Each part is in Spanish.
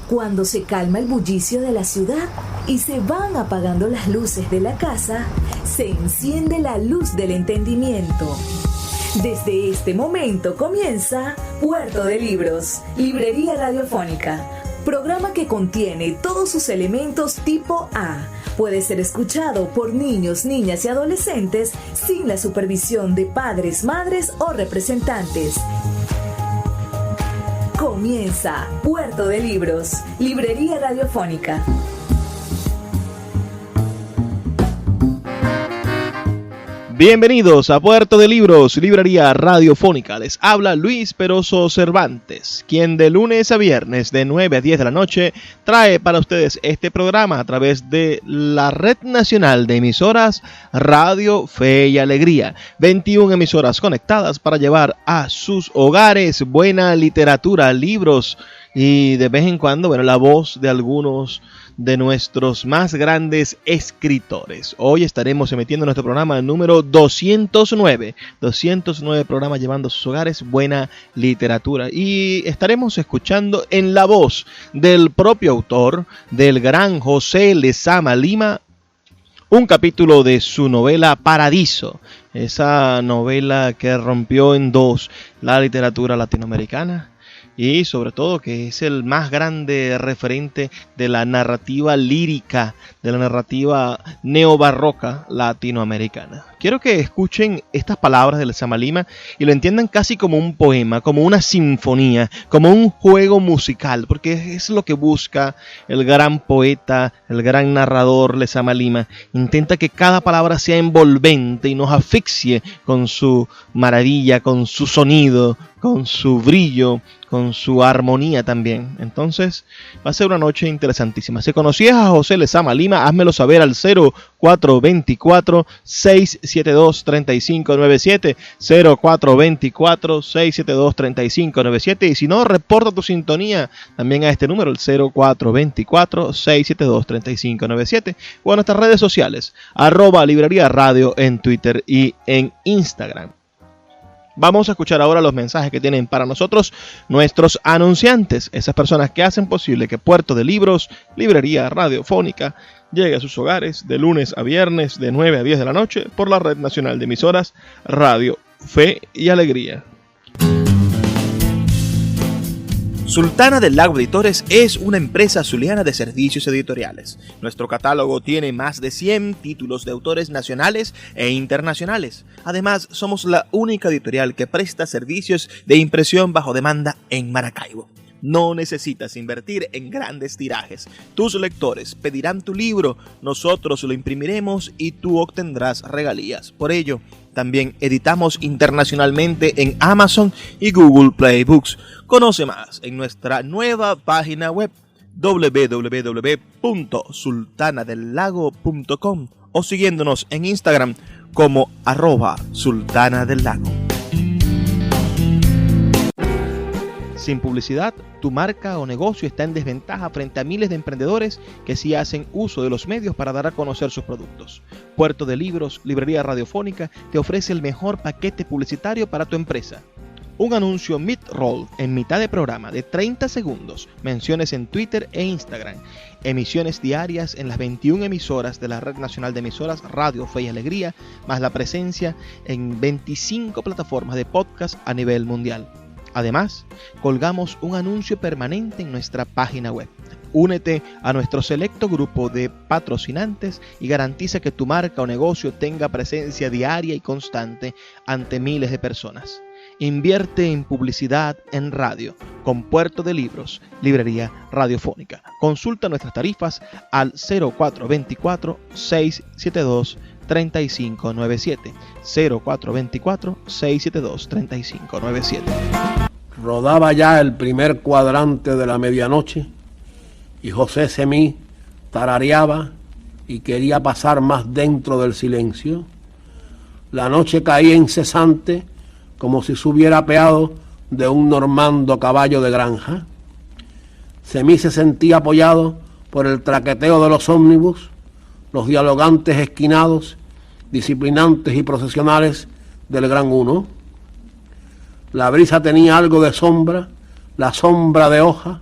Cuando se calma el bullicio de la ciudad y se van apagando las luces de la casa, se enciende la luz del entendimiento. Desde este momento comienza Puerto de Libros, Librería Radiofónica, programa que contiene todos sus elementos tipo A. Puede ser escuchado por niños, niñas y adolescentes sin la supervisión de padres, madres o representantes. Comienza Puerto de Libros, Librería Radiofónica. Bienvenidos a Puerto de Libros, Librería Radiofónica. Les habla Luis Peroso Cervantes, quien de lunes a viernes de 9 a 10 de la noche trae para ustedes este programa a través de la Red Nacional de Emisoras Radio Fe y Alegría. 21 emisoras conectadas para llevar a sus hogares buena literatura, libros y de vez en cuando, la voz de algunos de nuestros más grandes escritores. Hoy estaremos emitiendo nuestro programa número 209 programas llevando a sus hogares buena literatura, y estaremos escuchando en la voz del propio autor, del gran José Lezama Lima, un capítulo de su novela Paradiso, esa novela que rompió en dos la literatura latinoamericana y sobre todo que es el más grande referente de la narrativa lírica, de la narrativa neobarroca latinoamericana. Quiero que escuchen estas palabras de Lezama Lima y lo entiendan casi como un poema, como una sinfonía, como un juego musical, porque es lo que busca el gran poeta, el gran narrador Lezama Lima. Intenta que cada palabra sea envolvente y nos asfixie con su maravilla, con su sonido, con su brillo, con su armonía también. Entonces va a ser una noche interesantísima. Si conocías a José Lezama Lima, házmelo saber al 0424-672-3597, 0424-672-3597, y si no, reporta tu sintonía también a este número, el 0424-672-3597, o a nuestras redes sociales, @Librería Radio en Twitter y en Instagram. Vamos a escuchar ahora los mensajes que tienen para nosotros nuestros anunciantes, esas personas que hacen posible que Puerto de Libros, Librería Radiofónica, llegue a sus hogares de lunes a viernes de 9 a 10 de la noche por la Red Nacional de Emisoras Radio Fe y Alegría. Sultana del Lago Editores es una empresa zuliana de servicios editoriales. Nuestro catálogo tiene más de 100 títulos de autores nacionales e internacionales. Además, somos la única editorial que presta servicios de impresión bajo demanda en Maracaibo. No necesitas invertir en grandes tirajes. Tus lectores pedirán tu libro, nosotros lo imprimiremos y tú obtendrás regalías. Por ello, también editamos internacionalmente en Amazon y Google Play Books. Conoce más en nuestra nueva página web www.sultanadelago.com o siguiéndonos en Instagram como @sultanadelago. Sin publicidad, tu marca o negocio está en desventaja frente a miles de emprendedores que sí hacen uso de los medios para dar a conocer sus productos. Puerto de Libros, Librería Radiofónica, te ofrece el mejor paquete publicitario para tu empresa. Un anuncio mid-roll en mitad de programa de 30 segundos, menciones en Twitter e Instagram, emisiones diarias en las 21 emisoras de la Red Nacional de Emisoras Radio Fe y Alegría, más la presencia en 25 plataformas de podcast a nivel mundial. Además, colgamos un anuncio permanente en nuestra página web. Únete a nuestro selecto grupo de patrocinantes y garantiza que tu marca o negocio tenga presencia diaria y constante ante miles de personas. Invierte en publicidad en radio con Puerto de Libros, Librería Radiofónica. Consulta nuestras tarifas al 0424-672-3597. 0424-672-3597. Rodaba ya el primer cuadrante de la medianoche y José Semí tarareaba y quería pasar más dentro del silencio. La noche caía incesante como si se hubiera apeado de un normando caballo de granja. Semí se sentía apoyado por el traqueteo de los ómnibus, los dialogantes esquinados, disciplinantes y procesionales del Gran Uno. La brisa tenía algo de sombra, la sombra de hoja.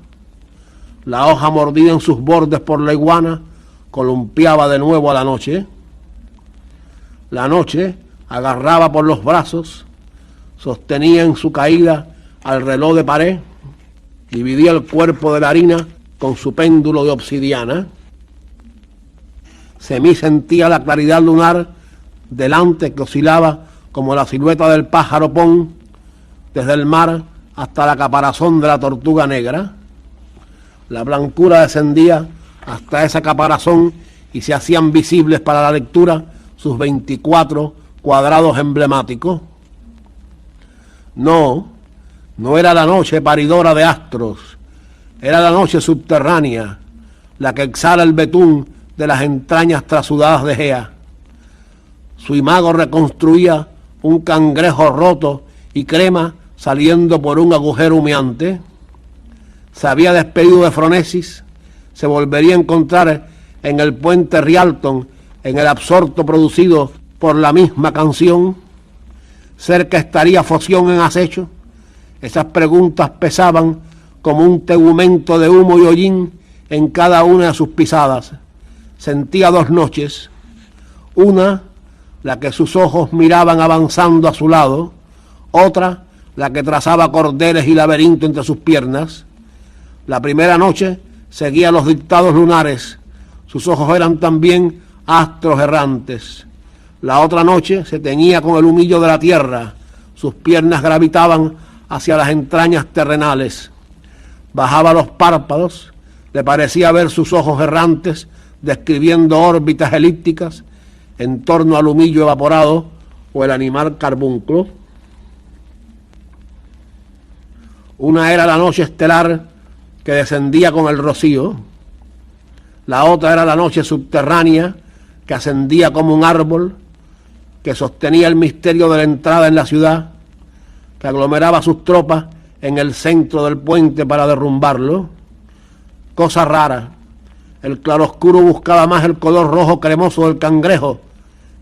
La hoja mordida en sus bordes por la iguana columpiaba de nuevo a la noche. La noche agarraba por los brazos, sostenía en su caída al reloj de pared, dividía el cuerpo de la harina con su péndulo de obsidiana. Semí sentía la claridad lunar delante que oscilaba como la silueta del pájaro pon, desde el mar hasta la caparazón de la tortuga negra. La blancura descendía hasta esa caparazón y se hacían visibles para la lectura sus 24 cuadrados emblemáticos. No era la noche paridora de astros, era la noche subterránea, la que exhala el betún de las entrañas trasudadas de Gea. Su imago reconstruía un cangrejo roto y crema saliendo por un agujero humeante. Se había despedido de Fronesis, se volvería a encontrar en el puente Rialton, en el absorto producido por la misma canción. Cerca estaría Foción en acecho. Esas preguntas pesaban como un tegumento de humo y hollín en cada una de sus pisadas. Sentía dos noches, una, la que sus ojos miraban avanzando a su lado, otra, la que trazaba cordeles y laberinto entre sus piernas. La primera noche seguía los dictados lunares, sus ojos eran también astros errantes. La otra noche se teñía con el humillo de la tierra, sus piernas gravitaban hacia las entrañas terrenales. Bajaba los párpados, le parecía ver sus ojos errantes describiendo órbitas elípticas en torno al humillo evaporado o el animal carbunclo. Una era la noche estelar que descendía con el rocío, la otra era la noche subterránea que ascendía como un árbol, que sostenía el misterio de la entrada en la ciudad, que aglomeraba sus tropas en el centro del puente para derrumbarlo. Cosa rara, el claroscuro buscaba más el color rojo cremoso del cangrejo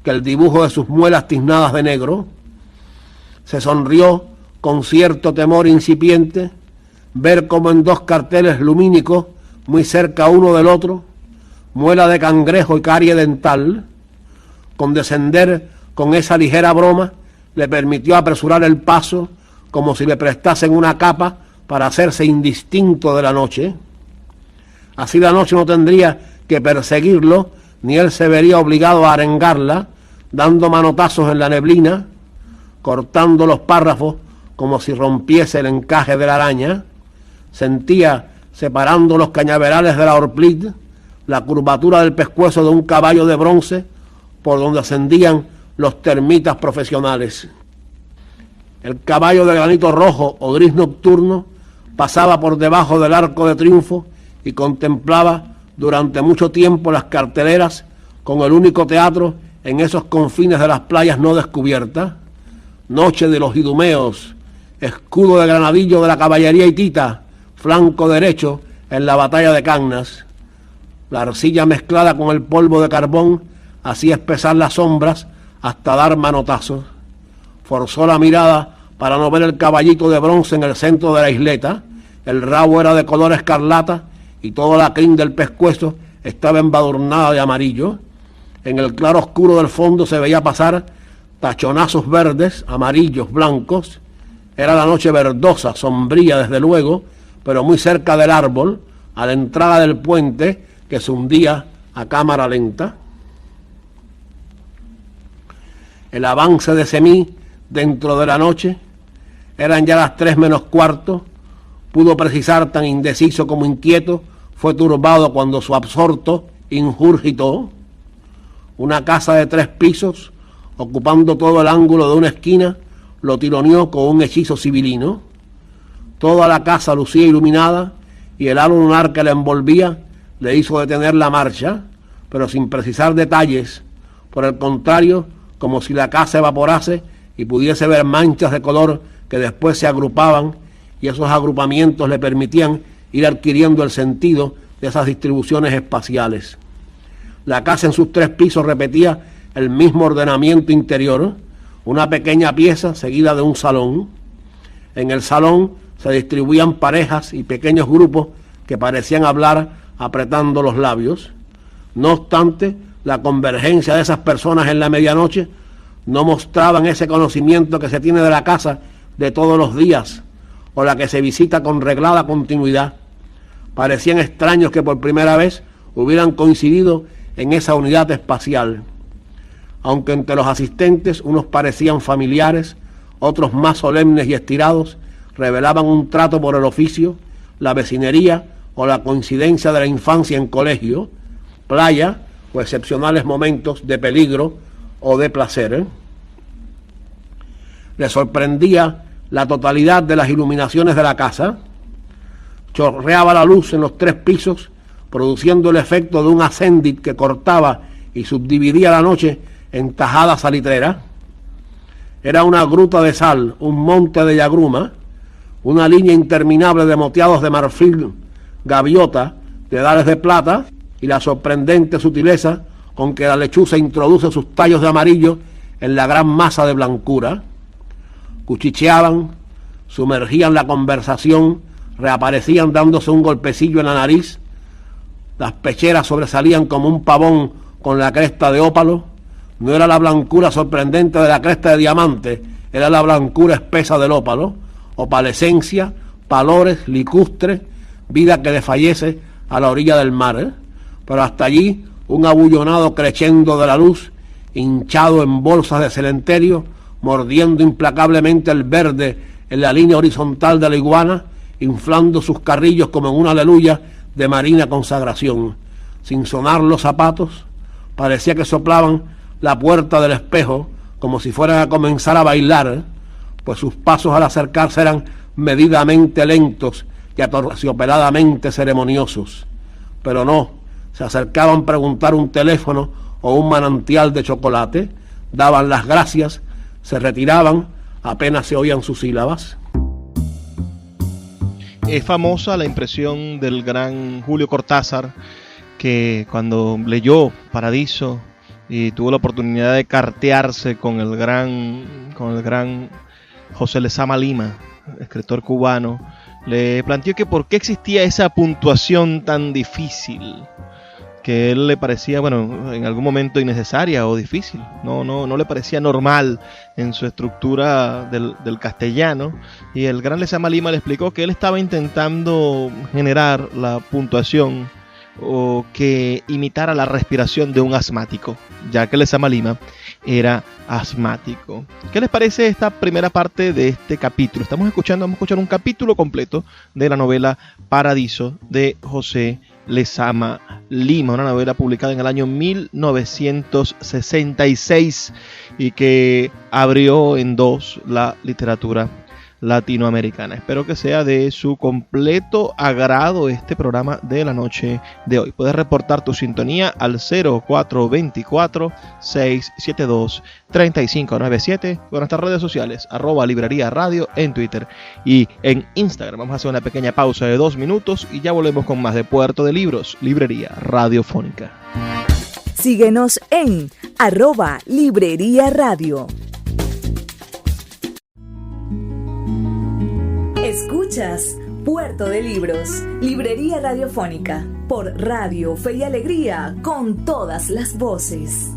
que el dibujo de sus muelas tiznadas de negro. Se sonrió con cierto temor incipiente ver como en dos carteles lumínicos, muy cerca uno del otro, muela de cangrejo y carie dental. Condescender con esa ligera broma le permitió apresurar el paso como si le prestasen una capa para hacerse indistinto de la noche. Así la noche no tendría que perseguirlo, ni él se vería obligado a arengarla, dando manotazos en la neblina, cortando los párrafos como si rompiese el encaje de la araña. Sentía, separando los cañaverales de la Orplit, la curvatura del pescuezo de un caballo de bronce por donde ascendían los termitas profesionales. El caballo de granito rojo o gris nocturno pasaba por debajo del arco de triunfo y contemplaba durante mucho tiempo las carteleras con el único teatro en esos confines de las playas no descubiertas. Noche de los Idumeos, escudo de granadillo de la caballería hitita, flanco derecho en la batalla de Cannas. La arcilla mezclada con el polvo de carbón hacía espesar las sombras hasta dar manotazos. Forzó la mirada para no ver el caballito de bronce en el centro de la isleta. El rabo era de color escarlata y toda la crin del pescuezo estaba embadurnada de amarillo. En el claro oscuro del fondo se veía pasar tachonazos verdes, amarillos, blancos. Era la noche verdosa, sombría desde luego, pero muy cerca del árbol, a la entrada del puente que se hundía a cámara lenta. El avance de Semí dentro de la noche, eran ya las 3 menos cuarto, pudo precisar tan indeciso como inquieto, fue turbado cuando su absorto ingurgitó. Una casa de 3 pisos, ocupando todo el ángulo de una esquina, lo tironeó con un hechizo sibilino. Toda la casa lucía iluminada y el halo lunar que la envolvía le hizo detener la marcha, pero sin precisar detalles. Por el contrario, como si la casa evaporase y pudiese ver manchas de color que después se agrupaban, y esos agrupamientos le permitían ir adquiriendo el sentido de esas distribuciones espaciales. La casa en sus 3 pisos repetía el mismo ordenamiento interior, una pequeña pieza seguida de un salón. En el salón se distribuían parejas y pequeños grupos que parecían hablar apretando los labios. No obstante, la convergencia de esas personas en la medianoche no mostraban ese conocimiento que se tiene de la casa de todos los días o la que se visita con reglada continuidad. Parecían extraños que por primera vez hubieran coincidido en esa unidad espacial. Aunque entre los asistentes unos parecían familiares, otros más solemnes y estirados, revelaban un trato por el oficio, la vecinería o la coincidencia de la infancia en colegio, playa o excepcionales momentos de peligro o de placer. Le sorprendía la totalidad de las iluminaciones de la casa. Chorreaba la luz en los 3 pisos, produciendo el efecto de un ascendit que cortaba y subdividía la noche en tajadas salitreras. Era una gruta de sal, un monte de yagruma, una línea interminable de moteados de marfil, gaviota, dedales de plata y la sorprendente sutileza con que la lechuza introduce sus tallos de amarillo en la gran masa de blancura. Cuchicheaban, sumergían la conversación, reaparecían dándose un golpecillo en la nariz. Las pecheras sobresalían como un pavón con la cresta de ópalo. No era la blancura sorprendente de la cresta de diamante, era la blancura espesa del ópalo, opalescencia, palores, licustre, vida que desfallece a la orilla del mar. Pero hasta allí un abullonado crescendo de la luz, hinchado en bolsas de cementerio, mordiendo implacablemente el verde en la línea horizontal de la iguana, inflando sus carrillos como en una aleluya de marina consagración. Sin sonar los zapatos, parecía que soplaban la puerta del espejo como si fueran a comenzar a bailar, pues sus pasos al acercarse eran medidamente lentos y aterciopeladamente ceremoniosos. Pero no, se acercaban a preguntar un teléfono o un manantial de chocolate, daban las gracias, se retiraban, apenas se oían sus sílabas. Es famosa la impresión del gran Julio Cortázar, que cuando leyó Paradiso y tuvo la oportunidad de cartearse con el gran José Lezama Lima, escritor cubano, le planteó que por qué existía esa puntuación tan difícil, que a él le parecía, bueno, en algún momento innecesaria o difícil, no le parecía normal en su estructura del castellano, y el gran Lezama Lima le explicó que él estaba intentando generar la puntuación o que imitara la respiración de un asmático, ya que Lezama Lima era asmático. ¿Qué les parece esta primera parte de este capítulo? Vamos a escuchar un capítulo completo de la novela Paradiso de José Lezama Lima, una novela publicada en el año 1966 y que abrió en 2 la literatura latinoamericana. Espero que sea de su completo agrado este programa de la noche de hoy. Puedes reportar tu sintonía al 0424-672-3597 con nuestras redes sociales, @Librería Radio en Twitter y en Instagram. Vamos a hacer una pequeña pausa de 2 minutos y ya volvemos con más de Puerto de Libros, Librería Radiofónica. Síguenos en @Librería Radio. Escuchas Puerto de Libros, Librería Radiofónica, por Radio Fe y Alegría, con todas las voces.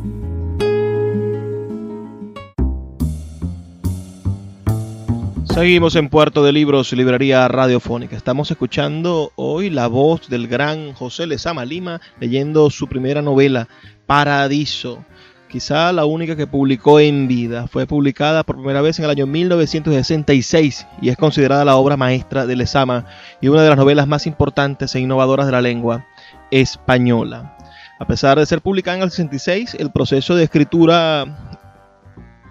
Seguimos en Puerto de Libros, Librería Radiofónica. Estamos escuchando hoy la voz del gran José Lezama Lima leyendo su primera novela, Paradiso. Quizá la única que publicó en vida. Fue publicada por primera vez en el año 1966 y es considerada la obra maestra de Lezama y una de las novelas más importantes e innovadoras de la lengua española. A pesar de ser publicada en el 66, el proceso de escritura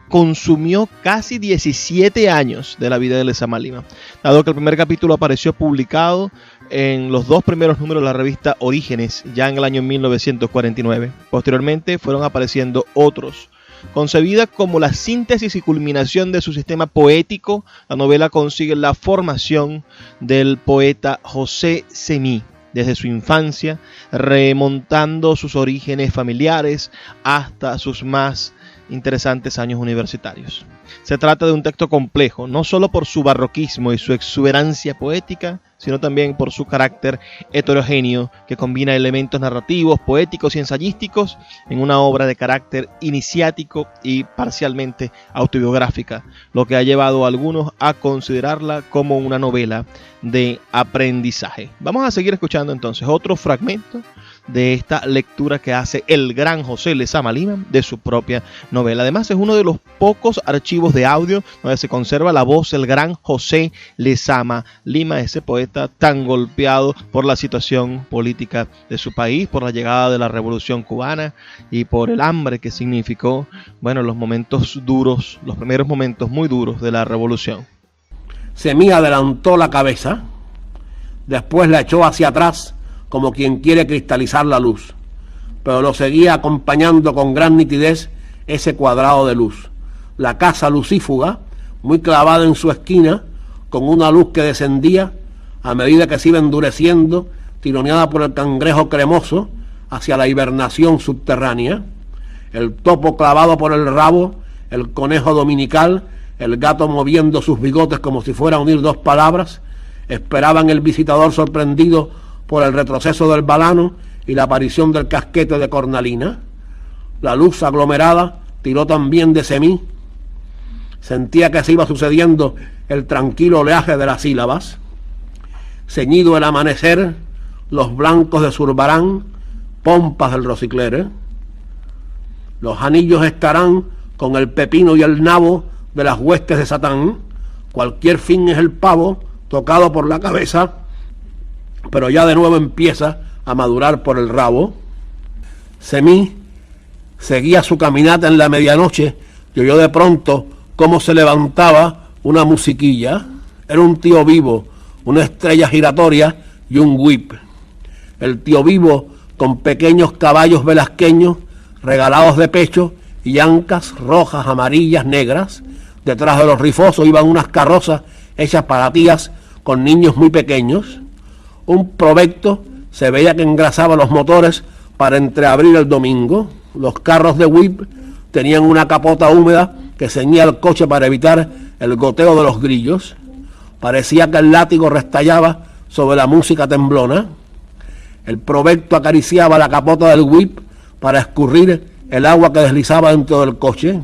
consumió casi 17 años de la vida de Lezama Lima, dado que el primer capítulo apareció publicado en los 2 primeros números de la revista Orígenes, ya en el año 1949. Posteriormente fueron apareciendo otros. Concebida como la síntesis y culminación de su sistema poético, la novela consigue la formación del poeta José Semí, desde su infancia, remontando sus orígenes familiares hasta sus más interesantes años universitarios. Se trata de un texto complejo, no solo por su barroquismo y su exuberancia poética, sino también por su carácter heterogéneo que combina elementos narrativos, poéticos y ensayísticos en una obra de carácter iniciático y parcialmente autobiográfica, lo que ha llevado a algunos a considerarla como una novela de aprendizaje. Vamos a seguir escuchando entonces otro fragmento de esta lectura que hace el gran José Lezama Lima de su propia novela. Además, es uno de los pocos archivos de audio donde se conserva la voz del gran José Lezama Lima, ese poeta tan golpeado por la situación política de su país, por la llegada de la Revolución Cubana y por el hambre que significó, los momentos duros, los primeros momentos muy duros de la Revolución. Semí adelantó la cabeza, después la echó hacia atrás como quien quiere cristalizar la luz, pero lo seguía acompañando con gran nitidez ese cuadrado de luz. La casa lucífuga, muy clavada en su esquina, con una luz que descendía a medida que se iba endureciendo, tironeada por el cangrejo cremoso hacia la hibernación subterránea, el topo clavado por el rabo, el conejo dominical, el gato moviendo sus bigotes como si fuera a unir dos palabras, esperaban el visitador sorprendido por el retroceso del balano y la aparición del casquete de cornalina. La luz aglomerada tiró también de Semí. Sentía que se iba sucediendo el tranquilo oleaje de las sílabas. Ceñido el amanecer, los blancos de Zurbarán, pompas del Rosiclere. Los anillos estarán con el pepino y el nabo de las huestes de Satán. Cualquier fin es el pavo tocado por la cabeza, pero ya de nuevo empieza a madurar por el rabo. Semí seguía su caminata en la medianoche y oyó de pronto cómo se levantaba una musiquilla. Era un tío vivo, una estrella giratoria y un whip. El tío vivo con pequeños caballos velasqueños regalados de pecho y ancas rojas, amarillas, negras. Detrás de los rifosos iban unas carrozas hechas para tías con niños muy pequeños. Un provecto se veía que engrasaba los motores para entreabrir el domingo. Los carros de whip tenían una capota húmeda que ceñía el coche para evitar el goteo de los grillos. Parecía que el látigo restallaba sobre la música temblona. El provecto acariciaba la capota del whip para escurrir el agua que deslizaba dentro del coche.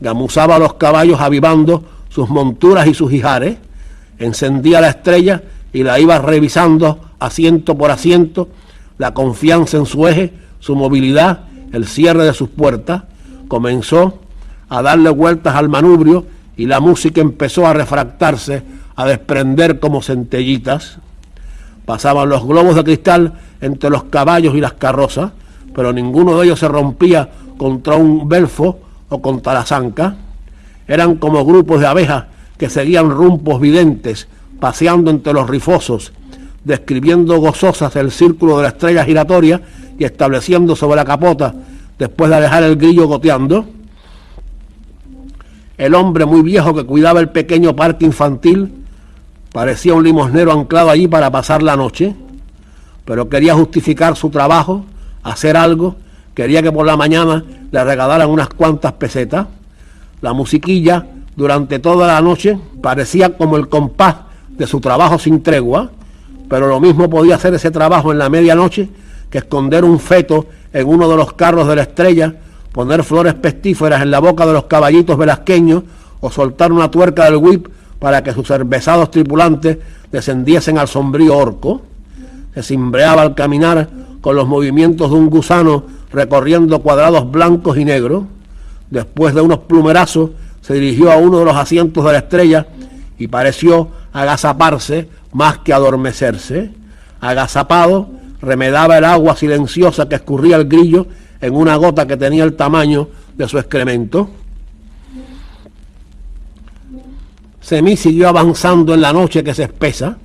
Gamuzaba a los caballos avivando sus monturas y sus ijares. Encendía la estrella y la iba revisando asiento por asiento, la confianza en su eje, su movilidad, el cierre de sus puertas. Comenzó a darle vueltas al manubrio y la música empezó a refractarse, a desprender como centellitas. Pasaban los globos de cristal entre los caballos y las carrozas, pero ninguno de ellos se rompía contra un belfo o contra la zanca. Eran como grupos de abejas que seguían rumpos videntes, paseando entre los rifosos, describiendo gozosas el círculo de la estrella giratoria y estableciendo sobre la capota, después de dejar el grillo goteando. El hombre muy viejo que cuidaba el pequeño parque infantil parecía un limosnero anclado allí para pasar la noche, pero quería justificar su trabajo, hacer algo, quería que por la mañana le regalaran unas cuantas pesetas. La musiquilla durante toda la noche parecía como el compás de su trabajo sin tregua, pero lo mismo podía hacer ese trabajo en la medianoche que esconder un feto en uno de los carros de la estrella, poner flores pestíferas en la boca de los caballitos velasqueños o soltar una tuerca del whip para que sus cervezados tripulantes descendiesen al sombrío orco. Se cimbreaba al caminar con los movimientos de un gusano recorriendo cuadrados blancos y negros. Después de unos plumerazos se dirigió a uno de los asientos de la estrella y pareció agazaparse más que adormecerse. Agazapado, remedaba el agua silenciosa que escurría el grillo en una gota que tenía el tamaño de su excremento. Semí siguió avanzando en la noche que se espesa,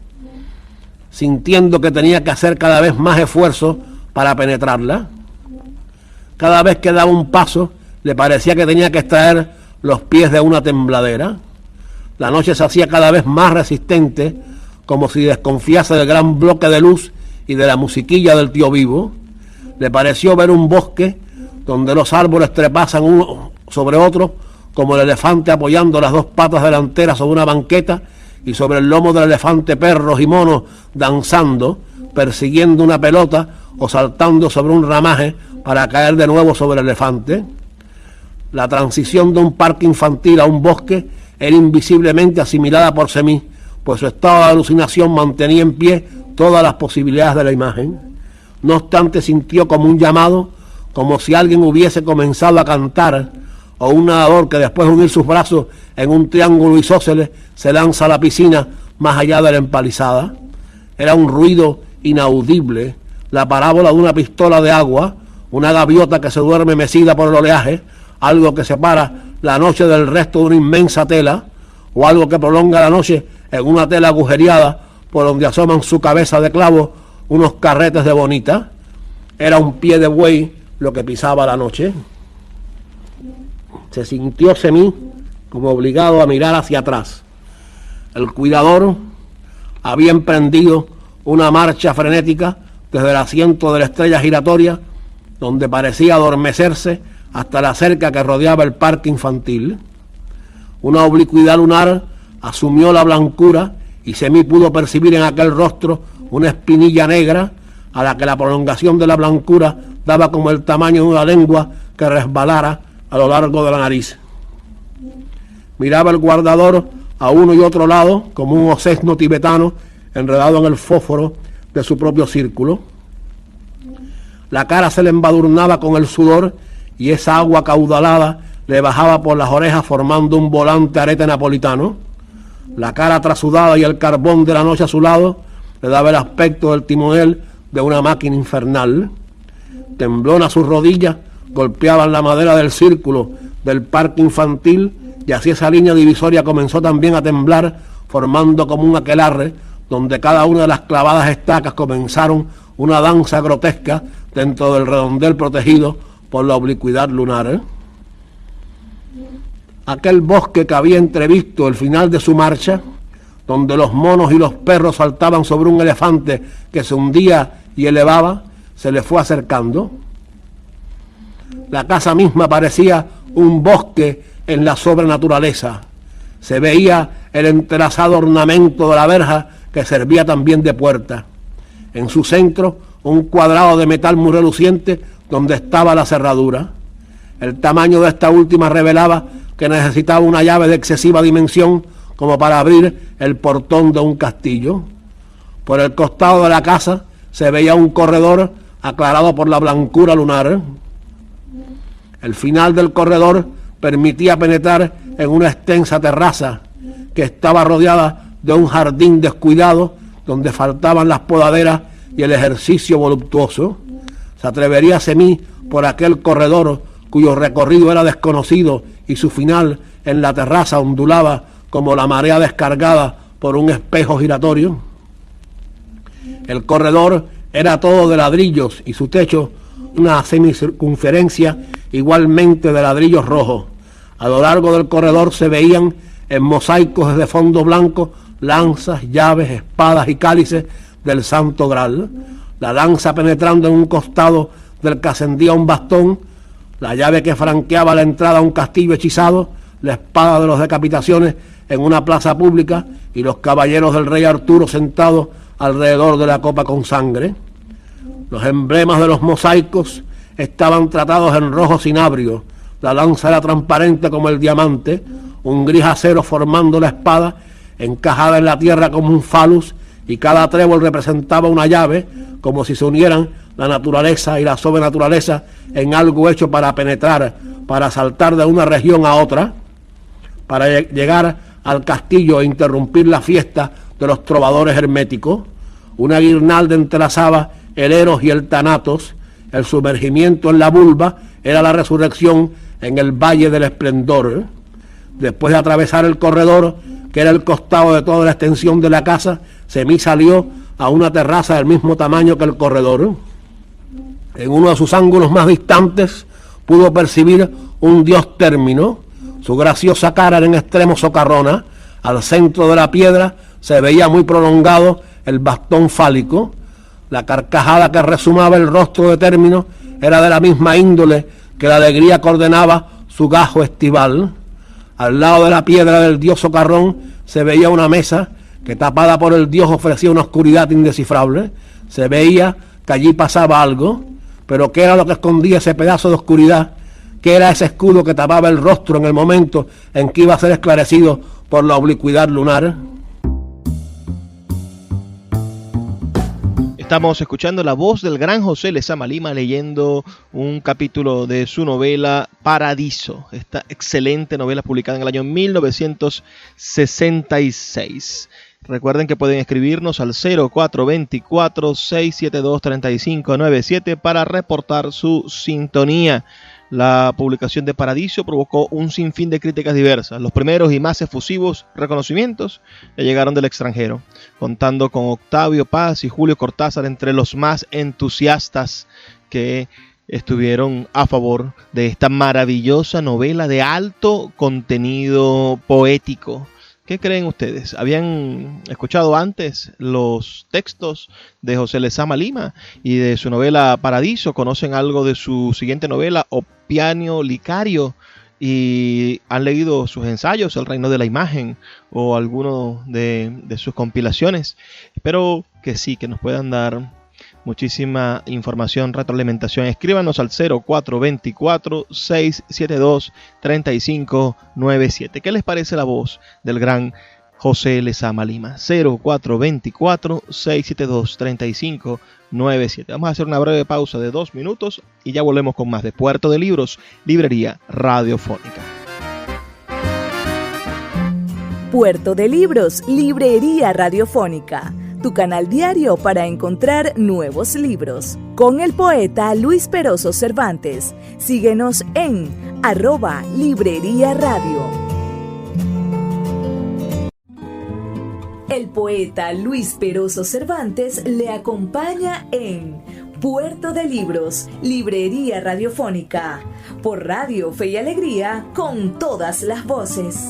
sintiendo que tenía que hacer cada vez más esfuerzo para penetrarla. Cada vez que daba un paso, le parecía que tenía que extraer los pies de una tembladera. La noche se hacía cada vez más resistente, como si desconfiase del gran bloque de luz y de la musiquilla del tío vivo. Le pareció ver un bosque donde los árboles trepasan uno sobre otro, como el elefante apoyando las dos patas delanteras sobre una banqueta y sobre el lomo del elefante perros y monos danzando, persiguiendo una pelota o saltando sobre un ramaje para caer de nuevo sobre el elefante. La transición de un parque infantil a un bosque era invisiblemente asimilada por Semí, pues su estado de alucinación mantenía en pie todas las posibilidades de la imagen. No obstante, sintió como un llamado, como si alguien hubiese comenzado a cantar, o un nadador que después de unir sus brazos en un triángulo isósceles se lanza a la piscina más allá de la empalizada. Era un ruido inaudible, la parábola de una pistola de agua, una gaviota que se duerme mecida por el oleaje, algo que separa la noche del resto de una inmensa tela, o algo que prolonga la noche en una tela agujereada por donde asoman su cabeza de clavo unos carretes de bonita. Era un pie de buey lo que pisaba la noche. Se sintió Semí como obligado a mirar hacia atrás. El cuidador había emprendido una marcha frenética desde el asiento de la estrella giratoria, donde parecía adormecerse, hasta la cerca que rodeaba el parque infantil. Una oblicuidad lunar asumió la blancura y Semí pudo percibir en aquel rostro una espinilla negra a la que la prolongación de la blancura daba como el tamaño de una lengua que resbalara a lo largo de la nariz. Miraba el guardador a uno y otro lado como un osesno tibetano enredado en el fósforo de su propio círculo. La cara se le embadurnaba con el sudor y esa agua caudalada le bajaba por las orejas formando un volante arete napolitano. La cara trasudada y el carbón de la noche a su lado le daba el aspecto del timonel de una máquina infernal. Temblona sus rodillas golpeaban la madera del círculo del parque infantil y así esa línea divisoria comenzó también a temblar, formando como un aquelarre donde cada una de las clavadas estacas comenzaron una danza grotesca dentro del redondel protegido por la oblicuidad lunar. Aquel bosque que había entrevisto el final de su marcha, donde los monos y los perros saltaban sobre un elefante que se hundía y elevaba, se le fue acercando. La casa misma parecía un bosque en la sobrenaturaleza. Se veía el entrelazado ornamento de la verja que servía también de puerta. En su centro, un cuadrado de metal muy reluciente donde estaba la cerradura. El tamaño de esta última revelaba que necesitaba una llave de excesiva dimensión como para abrir el portón de un castillo. Por el costado de la casa se veía un corredor aclarado por la blancura lunar. El final del corredor permitía penetrar en una extensa terraza que estaba rodeada de un jardín descuidado donde faltaban las podaderas y el ejercicio voluptuoso. Se atrevería Semí por aquel corredor cuyo recorrido era desconocido y su final en la terraza ondulaba como la marea descargada por un espejo giratorio. El corredor era todo de ladrillos y su techo una semicircunferencia igualmente de ladrillos rojos. A lo largo del corredor se veían en mosaicos de fondo blanco lanzas, llaves, espadas y cálices del Santo Graal. La lanza penetrando en un costado del que ascendía un bastón, la llave que franqueaba la entrada a un castillo hechizado, la espada de las decapitaciones en una plaza pública y los caballeros del rey Arturo sentados alrededor de la copa con sangre. Los emblemas de los mosaicos estaban tratados en rojo cinabrio, la lanza era transparente como el diamante, un gris acero formando la espada, encajada en la tierra como un falus, y cada trébol representaba una llave, como si se unieran la naturaleza y la sobrenaturaleza en algo hecho para penetrar, para saltar de una región a otra, para llegar al castillo e interrumpir la fiesta de los trovadores herméticos. Una guirnalda entrelazaba el Eros y el Thanatos. El sumergimiento en la vulva era la resurrección en el valle del esplendor. Después de atravesar el corredor, que era el costado de toda la extensión de la casa, Semí salió a una terraza del mismo tamaño que el corredor. En uno de sus ángulos más distantes pudo percibir un dios término. Su graciosa cara era en extremo socarrona. Al centro de la piedra se veía muy prolongado el bastón fálico. La carcajada que resumaba el rostro de término era de la misma índole que la alegría que ordenaba su gajo estival. Al lado de la piedra del dios socarrón se veía una mesa que tapada por el dios ofrecía una oscuridad indescifrable. Se veía que allí pasaba algo, pero ¿qué era lo que escondía ese pedazo de oscuridad? ¿Qué era ese escudo que tapaba el rostro en el momento en que iba a ser esclarecido por la oblicuidad lunar? Estamos escuchando la voz del gran José Lezama Lima leyendo un capítulo de su novela Paradiso, esta excelente novela publicada en el año 1966. Recuerden que pueden escribirnos al 0424-672-3597 para reportar su sintonía. La publicación de Paradiso provocó un sinfín de críticas diversas. Los primeros y más efusivos reconocimientos le llegaron del extranjero, contando con Octavio Paz y Julio Cortázar entre los más entusiastas que estuvieron a favor de esta maravillosa novela de alto contenido poético. ¿Qué creen ustedes? ¿Habían escuchado antes los textos de José Lezama Lima y de su novela Paradiso? ¿Conocen algo de su siguiente novela, Opianio Licario? ¿Y han leído sus ensayos, El Reino de la Imagen, o alguno de sus compilaciones? Espero que sí, que nos puedan dar muchísima información, retroalimentación. Escríbanos al 0424-672-3597. ¿Qué les parece la voz del gran José Lezama Lima? 0424-672-3597. Vamos a hacer una breve pausa de 2 minutos y ya volvemos con más de Puerto de Libros, Librería Radiofónica. Puerto de Libros, Librería Radiofónica, tu canal diario para encontrar nuevos libros. Con el poeta Luis Peroso Cervantes. Síguenos en @Librería Radio. El poeta Luis Peroso Cervantes le acompaña en Puerto de Libros, Librería Radiofónica, por Radio Fe y Alegría, con todas las voces.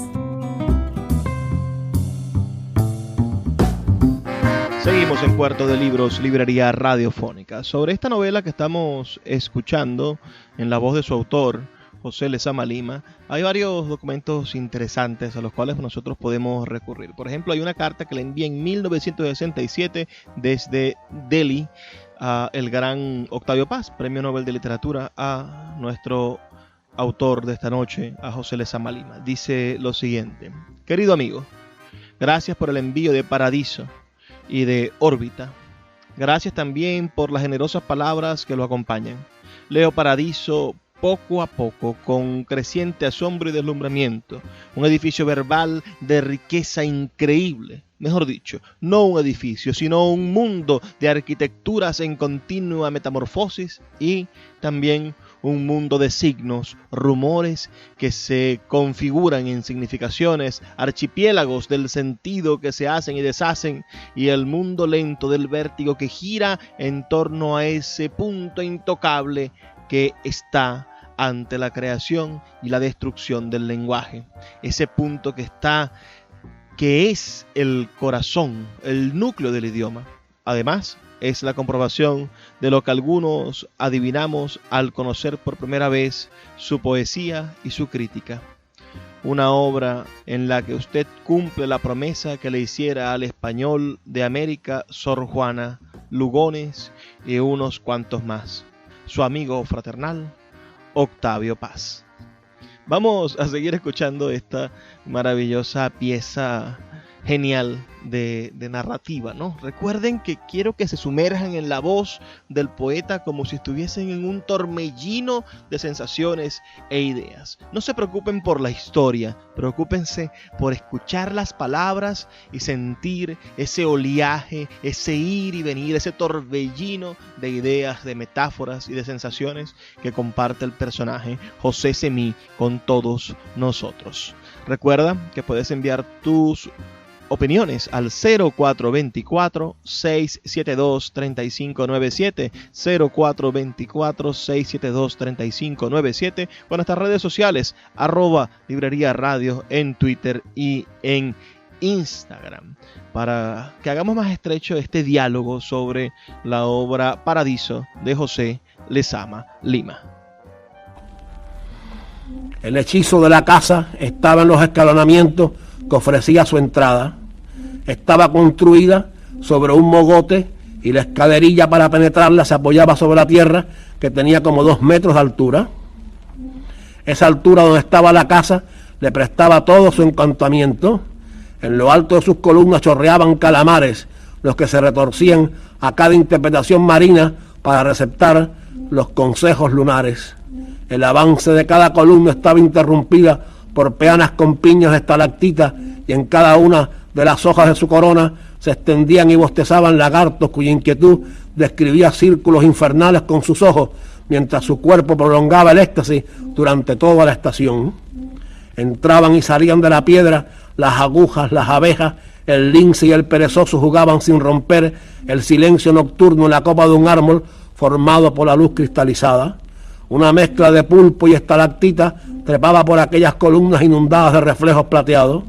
Seguimos en Puerto de Libros, Librería Radiofónica. Sobre esta novela que estamos escuchando en la voz de su autor, José Lezama Lima, hay varios documentos interesantes a los cuales nosotros podemos recurrir. Por ejemplo, hay una carta que le envía en 1967 desde Delhi a el gran Octavio Paz, Premio Nobel de Literatura, a nuestro autor de esta noche, a José Lezama Lima. Dice lo siguiente: querido amigo, gracias por el envío de Paradiso y de Órbita. Gracias también por las generosas palabras que lo acompañan. Leo Paradiso poco a poco, con creciente asombro y deslumbramiento. Un edificio verbal de riqueza increíble. Mejor dicho, no un edificio, sino un mundo de arquitecturas en continua metamorfosis y también un mundo de signos, rumores que se configuran en significaciones, archipiélagos del sentido que se hacen y deshacen, y el mundo lento del vértigo que gira en torno a ese punto intocable que está ante la creación y la destrucción del lenguaje. Ese punto que es el corazón, el núcleo del idioma. Además, es la comprobación de lo que algunos adivinamos al conocer por primera vez su poesía y su crítica. Una obra en la que usted cumple la promesa que le hiciera al español de América Sor Juana, Lugones y unos cuantos más. Su amigo fraternal, Octavio Paz. Vamos a seguir escuchando esta maravillosa pieza genial de narrativa, ¿no? Recuerden que quiero que se sumerjan en la voz del poeta como si estuviesen en un torbellino de sensaciones e ideas. No se preocupen por la historia, preocúpense por escuchar las palabras y sentir ese oleaje, ese ir y venir, ese torbellino de ideas, de metáforas y de sensaciones que comparte el personaje José Semí con todos nosotros. Recuerda que puedes enviar tus opiniones al 0424-672-3597, 0424-672-3597, o en nuestras redes sociales, @Librería Radio en Twitter y en Instagram, para que hagamos más estrecho este diálogo sobre la obra Paradiso de José Lezama Lima. El hechizo de la casa estaba en los escalonamientos que ofrecía su entrada. Estaba construida sobre un mogote y la escalerilla para penetrarla se apoyaba sobre la tierra, que tenía como 2 metros de altura. Esa altura donde estaba la casa le prestaba todo su encantamiento. En lo alto de sus columnas chorreaban calamares, los que se retorcían a cada interpretación marina para receptar los consejos lunares. El avance de cada columna estaba interrumpida por peanas con piños de estalactitas, y en cada una de las hojas de su corona se extendían y bostezaban lagartos cuya inquietud describía círculos infernales con sus ojos, mientras su cuerpo prolongaba el éxtasis durante toda la estación. Entraban y salían de la piedra las agujas, las abejas, el lince y el perezoso jugaban sin romper el silencio nocturno en la copa de un árbol formado por la luz cristalizada. Una mezcla de pulpo y estalactita trepaba por aquellas columnas inundadas de reflejos plateados.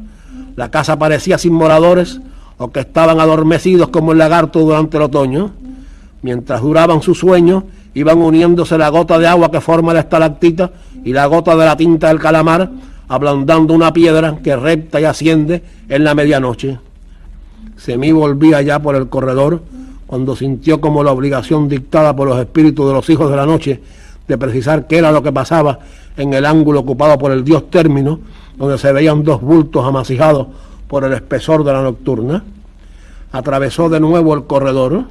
La casa parecía sin moradores, o que estaban adormecidos como el lagarto durante el otoño. Mientras duraban sus sueños, iban uniéndose la gota de agua que forma la estalactita y la gota de la tinta del calamar, ablandando una piedra que repta y asciende en la medianoche. Semí volvía ya por el corredor cuando sintió como la obligación dictada por los espíritus de los hijos de la noche de precisar qué era lo que pasaba en el ángulo ocupado por el dios Término, donde se veían 2 bultos amasijados por el espesor de la nocturna. Atravesó de nuevo el corredor,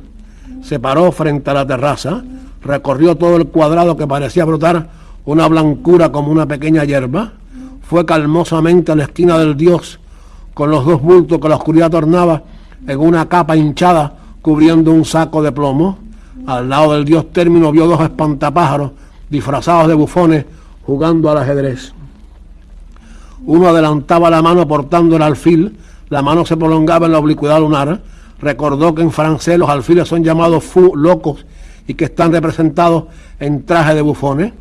se paró frente a la terraza, recorrió todo el cuadrado que parecía brotar una blancura como una pequeña hierba, fue calmosamente a la esquina del dios con los 2 bultos que la oscuridad tornaba en una capa hinchada cubriendo un saco de plomo. Al lado del dios Término vio 2 espantapájaros disfrazados de bufones jugando al ajedrez. Uno adelantaba la mano portando el alfil, la mano se prolongaba en la oblicuidad lunar. Recordó que en francés los alfiles son llamados fous, locos, y que están representados en traje de bufones.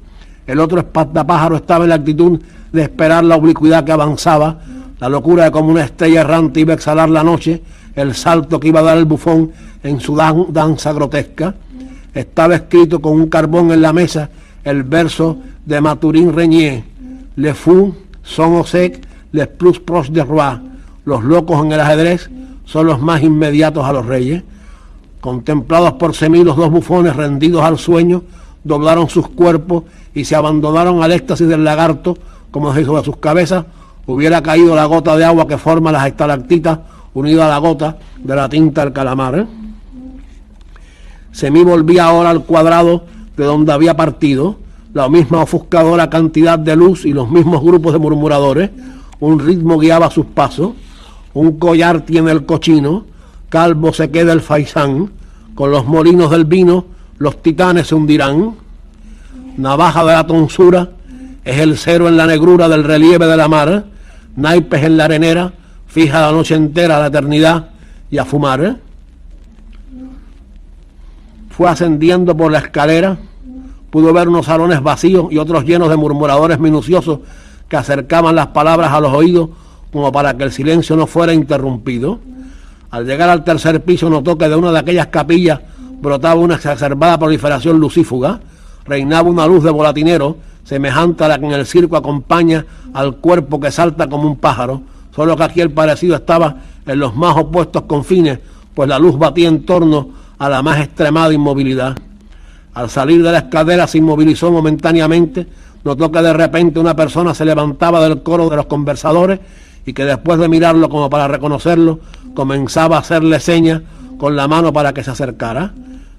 El otro espantapájaro estaba en la actitud de esperar la oblicuidad que avanzaba, la locura de como una estrella errante iba a exhalar la noche, el salto que iba a dar el bufón en su danza grotesca. Estaba escrito con un carbón en la mesa el verso de Mathurin Regnier: Les fous sont sec, les plus proches de roi. Los locos en el ajedrez son los más inmediatos a los reyes. Contemplados por Semí, los 2 bufones, rendidos al sueño, doblaron sus cuerpos y se abandonaron al éxtasis del lagarto, como si sobre sus cabezas hubiera caído la gota de agua que forma las estalactitas, unida a la gota de la tinta del calamar. Semí volvía ahora al cuadrado de donde había partido, la misma ofuscadora cantidad de luz y los mismos grupos de murmuradores. Un ritmo guiaba sus pasos. Un collar tiene el cochino, calvo se queda el faisán, con los molinos del vino los titanes se hundirán. Navaja de la tonsura es el cero en la negrura del relieve de la mar, naipes en la arenera, fija la noche entera la eternidad y a fumar. Fue ascendiendo por la escalera, pudo ver unos salones vacíos y otros llenos de murmuradores minuciosos que acercaban las palabras a los oídos como para que el silencio no fuera interrumpido. Al llegar al 3er piso notó que de una de aquellas capillas brotaba una exacerbada proliferación lucífuga. Reinaba una luz de volatinero semejante a la que en el circo acompaña al cuerpo que salta como un pájaro, solo que aquí el parecido estaba en los más opuestos confines, pues la luz batía en torno a la más extremada inmovilidad. Al salir de la escalera se inmovilizó momentáneamente, notó que de repente una persona se levantaba del coro de los conversadores y que después de mirarlo como para reconocerlo, comenzaba a hacerle señas con la mano para que se acercara.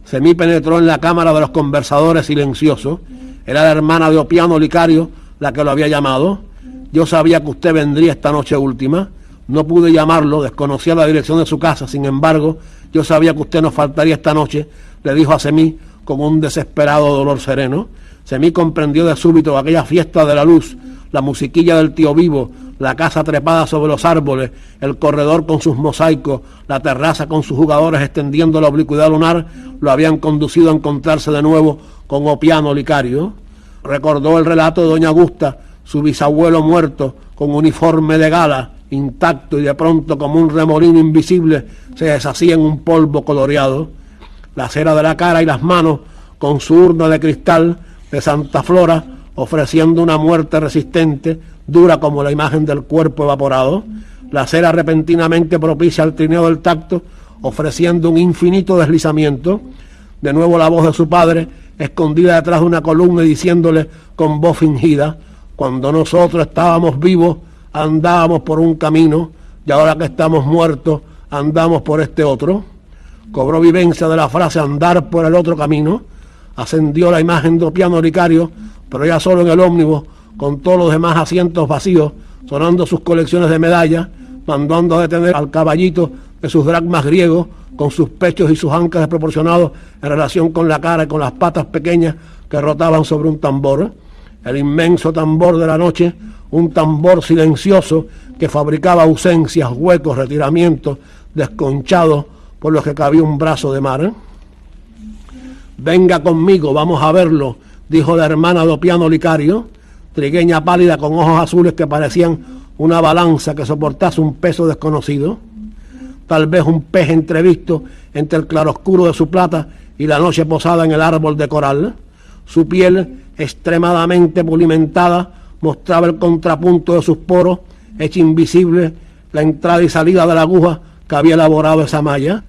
Semí penetró en la cámara de los conversadores silenciosos. Era la hermana de Opiano Licario la que lo había llamado. Yo sabía que usted vendría esta noche última. No pude llamarlo, desconocía la dirección de su casa. Sin embargo, yo sabía que usted nos faltaría esta noche, le dijo a Semí con un desesperado dolor sereno. Semí comprendió de súbito aquella fiesta de la luz, la musiquilla del tío Vivo, la casa trepada sobre los árboles, el corredor con sus mosaicos, la terraza con sus jugadores extendiendo la oblicuidad lunar, lo habían conducido a encontrarse de nuevo con Opiano Licario. Recordó el relato de doña Augusta, su bisabuelo muerto, con uniforme de gala, intacto, y de pronto como un remolino invisible se deshacía en un polvo coloreado. La cera de la cara y las manos, con su urna de cristal de Santa Flora, ofreciendo una muerte resistente, dura como la imagen del cuerpo evaporado. La acera repentinamente propicia al trineo del tacto, ofreciendo un infinito deslizamiento. De nuevo la voz de su padre, escondida detrás de una columna, y diciéndole con voz fingida: cuando nosotros estábamos vivos, andábamos por un camino, y ahora que estamos muertos, andamos por este otro. Cobró vivencia de la frase andar por el otro camino. Ascendió la imagen de Opiano Licario, pero ya solo en el ómnibus, con todos los demás asientos vacíos, sonando sus colecciones de medallas, mandando a detener al caballito de sus dracmas griegos, con sus pechos y sus ancas desproporcionados en relación con la cara y con las patas pequeñas que rotaban sobre un tambor. El inmenso tambor de la noche, un tambor silencioso que fabricaba ausencias, huecos, retiramientos, desconchados por los que cabía un brazo de mar. Venga conmigo, vamos a verlo, dijo la hermana de Opiano Licario, trigueña pálida con ojos azules que parecían una balanza que soportase un peso desconocido. Tal vez un pez entrevisto entre el claroscuro de su plata y la noche posada en el árbol de coral. Su piel, extremadamente pulimentada, mostraba el contrapunto de sus poros, hecha invisible la entrada y salida de la aguja que había elaborado esa malla.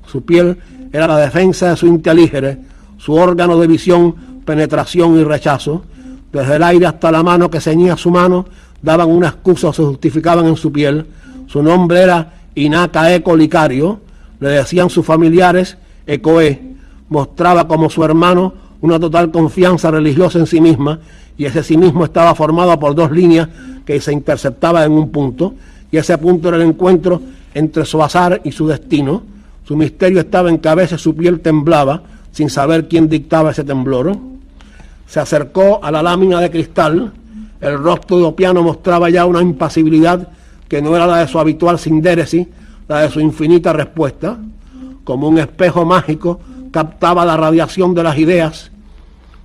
Su piel era la defensa de su inteligere, su órgano de visión, penetración y rechazo. Desde el aire hasta la mano que ceñía su mano, daban una excusa o se justificaban en su piel. Su nombre era Inaca Eco Licario, le decían sus familiares Ecoe. Mostraba como su hermano una total confianza religiosa en sí misma, y ese sí mismo estaba formado por dos líneas que se interceptaban en un punto, y ese punto era el encuentro entre su azar y su destino. Su misterio estaba en que a veces su piel temblaba, sin saber quién dictaba ese temblor. Se acercó a la lámina de cristal. El rostro de Opiano mostraba ya una impasibilidad que no era la de su habitual sindéresis, la de su infinita respuesta. Como un espejo mágico, captaba la radiación de las ideas.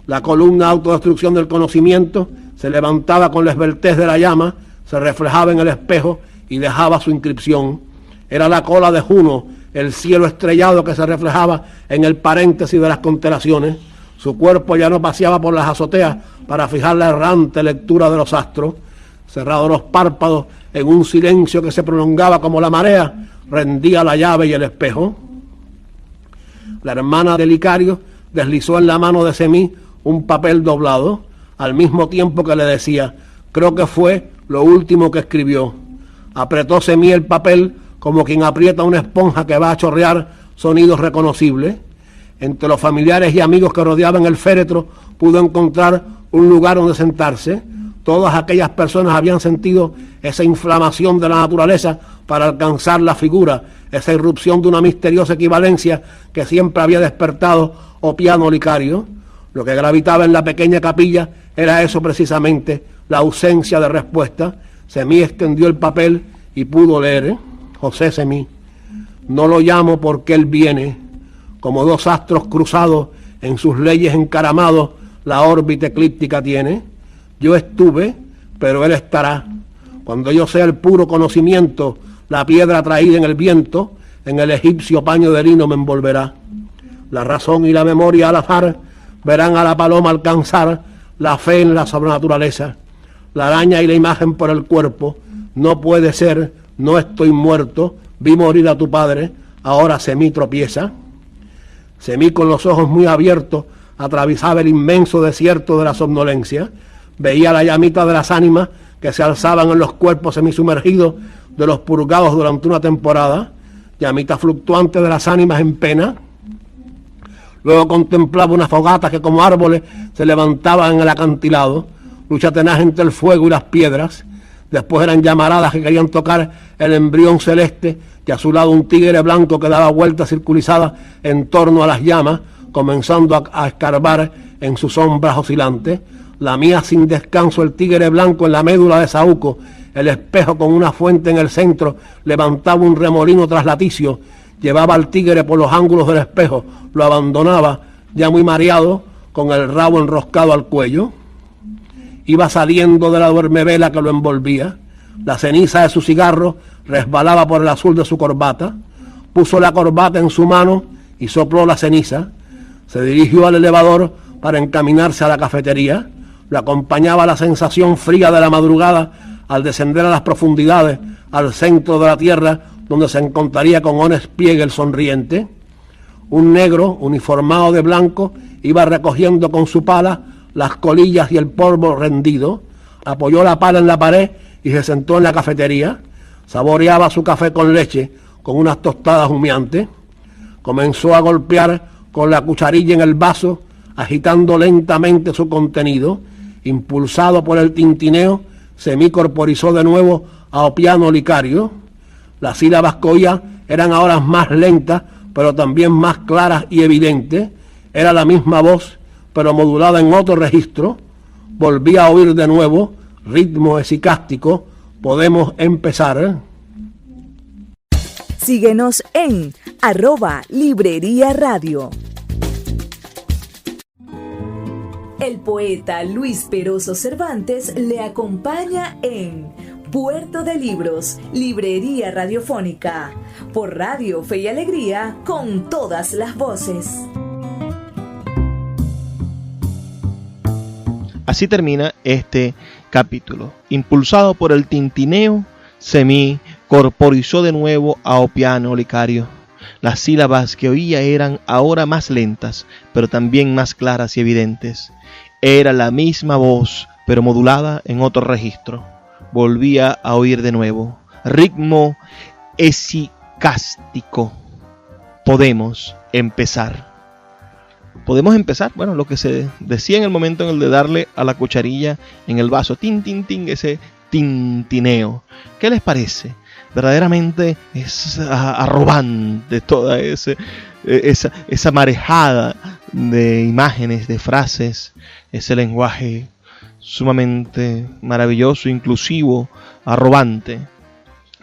La columna de autodestrucción del conocimiento se levantaba con la esbeltez de la llama, se reflejaba en el espejo y dejaba su inscripción. Era la cola de Juno, el cielo estrellado que se reflejaba en el paréntesis de las constelaciones. Su cuerpo ya no paseaba por las azoteas para fijar la errante lectura de los astros. Cerrados los párpados, en un silencio que se prolongaba como la marea, rendía la llave y el espejo. La hermana de Licario deslizó en la mano de Semí un papel doblado, al mismo tiempo que le decía: creo que fue lo último que escribió. Apretó Semí el papel como quien aprieta una esponja que va a chorrear sonidos reconocibles. Entre los familiares y amigos que rodeaban el féretro pudo encontrar un lugar donde sentarse. Todas aquellas personas habían sentido esa inflamación de la naturaleza para alcanzar la figura, esa irrupción de una misteriosa equivalencia que siempre había despertado Opiano Licario. Lo que gravitaba en la pequeña capilla era eso precisamente, la ausencia de respuesta. Semí extendió el papel y pudo leer: José Semí, no lo llamo porque él viene, como dos astros cruzados en sus leyes encaramados, la órbita eclíptica tiene. Yo estuve, pero él estará. Cuando yo sea el puro conocimiento, la piedra traída en el viento, en el egipcio paño de lino me envolverá. La razón y la memoria al azar verán a la paloma alcanzar la fe en la sobrenaturaleza. La araña y la imagen por el cuerpo. No puede ser, no estoy muerto, vi morir a tu padre, ahora Semí tropieza. Semí, con los ojos muy abiertos, atravesaba el inmenso desierto de la somnolencia. Veía la llamita de las ánimas que se alzaban en los cuerpos semisumergidos de los purgados durante una temporada, llamita fluctuante de las ánimas en pena. Luego contemplaba unas fogatas que como árboles se levantaban en el acantilado, lucha tenaz entre el fuego y las piedras. Después eran llamaradas que querían tocar el embrión celeste, y a su lado un tigre blanco que daba vueltas circulizadas en torno a las llamas, comenzando a escarbar en sus sombras oscilantes. La mía sin descanso el tigre blanco en la médula de saúco, el espejo con una fuente en el centro levantaba un remolino traslaticio, llevaba al tigre por los ángulos del espejo, lo abandonaba ya muy mareado, con el rabo enroscado al cuello. Iba saliendo de la duermevela que lo envolvía. La ceniza de su cigarro resbalaba por el azul de su corbata. Puso la corbata en su mano y sopló la ceniza. Se dirigió al elevador para encaminarse a la cafetería. Lo acompañaba la sensación fría de la madrugada al descender a las profundidades, al centro de la tierra, donde se encontraría con Ones Pliegue el sonriente. Un negro, uniformado de blanco, iba recogiendo con su pala las colillas y el polvo rendido, apoyó la pala en la pared y se sentó en la cafetería, saboreaba su café con leche, con unas tostadas humeantes, comenzó a golpear con la cucharilla en el vaso, agitando lentamente su contenido. Impulsado por el tintineo, semicorporizó de nuevo a Opiano Licario. Las sílabas que oía eran ahora más lentas, pero también más claras y evidentes. Era la misma voz, pero modulada en otro registro. Volvía a oír de nuevo, ritmo esicástico. Podemos empezar. Síguenos en @Librería Radio. El poeta Luis Peroso Cervantes le acompaña en Puerto de Libros, Librería Radiofónica, por Radio Fe y Alegría, con todas las voces. Así termina este capítulo. Impulsado por el tintineo, Semí corporizó de nuevo a Opiano Licario. Las sílabas que oía eran ahora más lentas, pero también más claras y evidentes. Era la misma voz, pero modulada en otro registro. Volvía a oír de nuevo. Ritmo esicástico. Podemos empezar. Podemos empezar, bueno, lo que se decía en el momento en el de darle a la cucharilla en el vaso. Tin, tin, tin, ese tintineo. ¿Qué les parece? Verdaderamente es arrobante toda esa marejada de imágenes, de frases, ese lenguaje sumamente maravilloso, inclusivo, arrobante.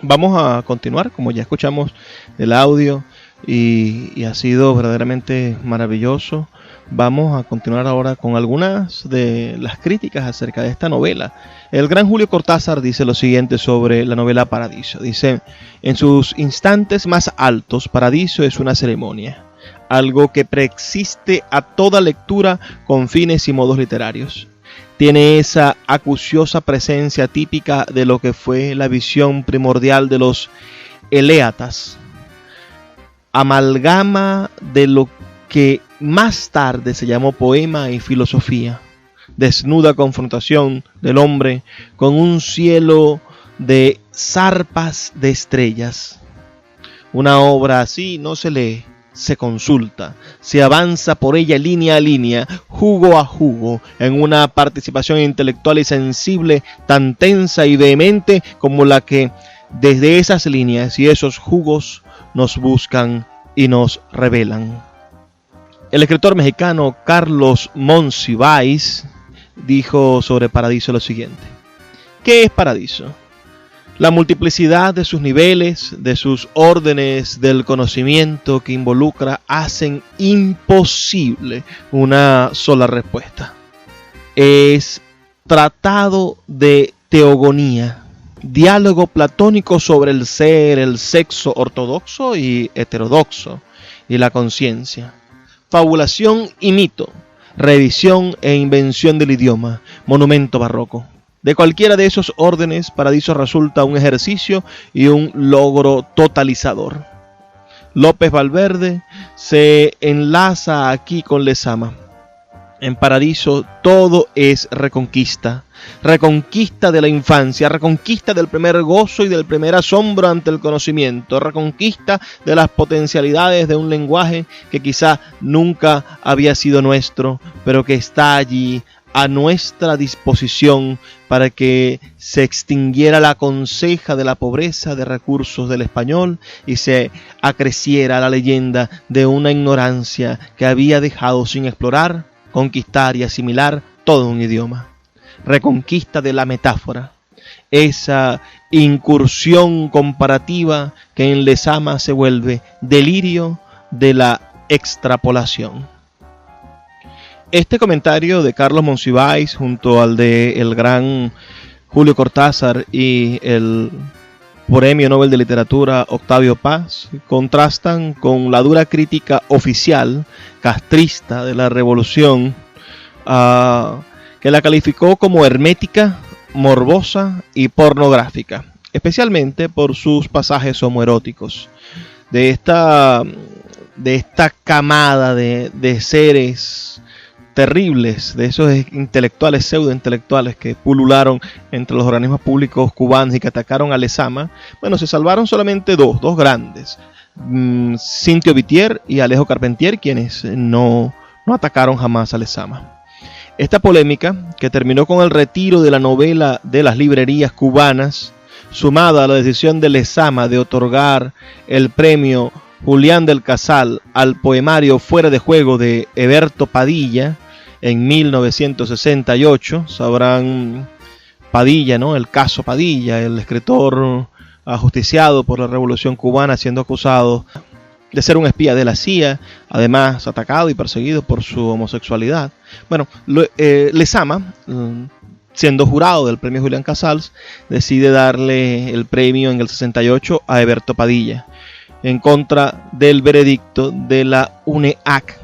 Vamos a continuar, como ya escuchamos el audio y ha sido verdaderamente maravilloso. Vamos a continuar ahora con algunas de las críticas acerca de esta novela. El gran Julio Cortázar dice lo siguiente sobre la novela Paradiso. Dice: en sus instantes más altos, Paradiso es una ceremonia, algo que preexiste a toda lectura con fines y modos literarios. Tiene esa acuciosa presencia típica de lo que fue la visión primordial de los eleatas, amalgama de lo que más tarde se llamó poema y filosofía, desnuda confrontación del hombre con un cielo de zarpas de estrellas. Una obra así no se lee, se consulta, se avanza por ella línea a línea, jugo a jugo, en una participación intelectual y sensible tan tensa y vehemente como la que desde esas líneas y esos jugos nos buscan y nos revelan. El escritor mexicano Carlos Monsiváis dijo sobre Paradiso lo siguiente: ¿qué es Paradiso? La multiplicidad de sus niveles, de sus órdenes del conocimiento que involucra, hacen imposible una sola respuesta. Es tratado de teogonía, diálogo platónico sobre el ser, el sexo ortodoxo y heterodoxo, y la conciencia. Fabulación y mito, reedición e invención del idioma, monumento barroco. De cualquiera de esos órdenes, Paradiso resulta un ejercicio y un logro totalizador. López Valverde se enlaza aquí con Lezama. En Paradiso todo es reconquista. Reconquista de la infancia, reconquista del primer gozo y del primer asombro ante el conocimiento, reconquista de las potencialidades de un lenguaje que quizá nunca había sido nuestro, pero que está allí a nuestra disposición para que se extinguiera la conseja de la pobreza de recursos del español y se acreciera la leyenda de una ignorancia que había dejado sin explorar, conquistar y asimilar todo un idioma. Reconquista de la metáfora, esa incursión comparativa que en Lezama se vuelve delirio de la extrapolación. Este comentario de Carlos Monsiváis junto al de el gran Julio Cortázar y el Premio Nobel de Literatura Octavio Paz contrastan con la dura crítica oficial castrista de la revolución, que la calificó como hermética, morbosa y pornográfica, especialmente por sus pasajes homoeróticos. De esta camada de seres terribles, de esos intelectuales, pseudointelectuales que pulularon entre los organismos públicos cubanos y que atacaron a Lezama, bueno, se salvaron solamente dos grandes, Cintio Vitier y Alejo Carpentier, quienes no atacaron jamás a Lezama. Esta polémica, que terminó con el retiro de la novela de las librerías cubanas, sumada a la decisión de Lezama de otorgar el premio Julián del Casal al poemario Fuera de Juego de Heberto Padilla en 1968. Sabrán Padilla, ¿no? El caso Padilla, el escritor ajusticiado por la Revolución Cubana, siendo acusado de ser un espía de la CIA, además atacado y perseguido por su homosexualidad. Bueno, Lezama, siendo jurado del premio Julián Casals, decide darle el premio en el 68 a Heberto Padilla, en contra del veredicto de la UNEAC.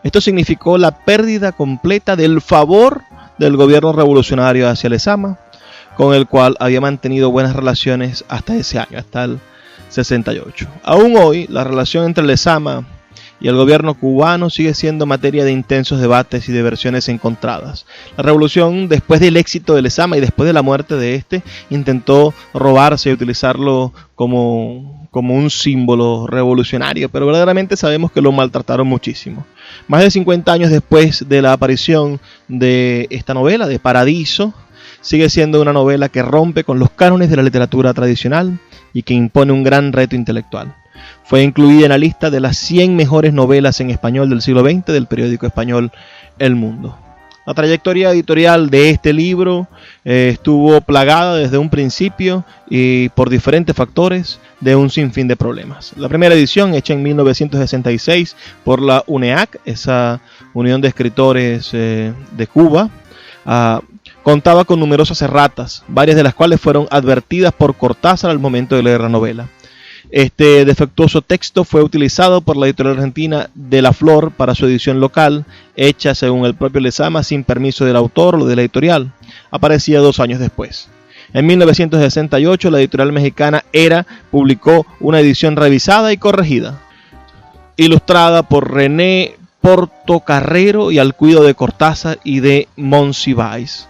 Esto significó la pérdida completa del favor del gobierno revolucionario hacia Lezama, con el cual había mantenido buenas relaciones hasta ese año, hasta el 68. Aún hoy, la relación entre Lezama y el gobierno cubano sigue siendo materia de intensos debates y de versiones encontradas. La revolución, después del éxito de Lezama y después de la muerte de este, intentó robarse y utilizarlo como un símbolo revolucionario, pero verdaderamente sabemos que lo maltrataron muchísimo. Más de 50 años después de la aparición de esta novela, de Paradiso, sigue siendo una novela que rompe con los cánones de la literatura tradicional y que impone un gran reto intelectual. Fue incluida en la lista de las 100 mejores novelas en español del siglo XX del periódico español El Mundo. La trayectoria editorial de este libro estuvo plagada desde un principio y por diferentes factores de un sinfín de problemas. La primera edición, hecha en 1966 por la UNEAC, esa Unión de Escritores de Cuba, contaba con numerosas erratas, varias de las cuales fueron advertidas por Cortázar al momento de leer la novela. Este defectuoso texto fue utilizado por la editorial argentina De la Flor para su edición local, hecha según el propio Lezama sin permiso del autor o de la editorial. Aparecía 2 años después. En 1968 la editorial mexicana Era publicó una edición revisada y corregida, ilustrada por René Portocarrero y al cuidado de Cortázar y de Monsiváis,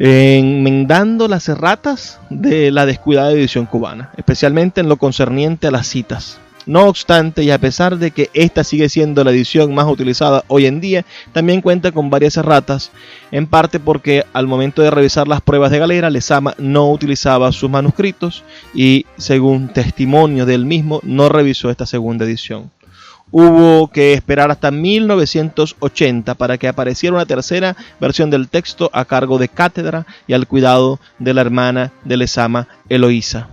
enmendando las erratas de la descuidada edición cubana, especialmente en lo concerniente a las citas. No obstante, y a pesar de que esta sigue siendo la edición más utilizada hoy en día, también cuenta con varias erratas, en parte porque al momento de revisar las pruebas de Galera, Lezama no utilizaba sus manuscritos y, según testimonio del mismo, no revisó esta segunda edición. Hubo que esperar hasta 1980 para que apareciera una tercera versión del texto a cargo de Cátedra y al cuidado de la hermana de Lezama, Eloísa.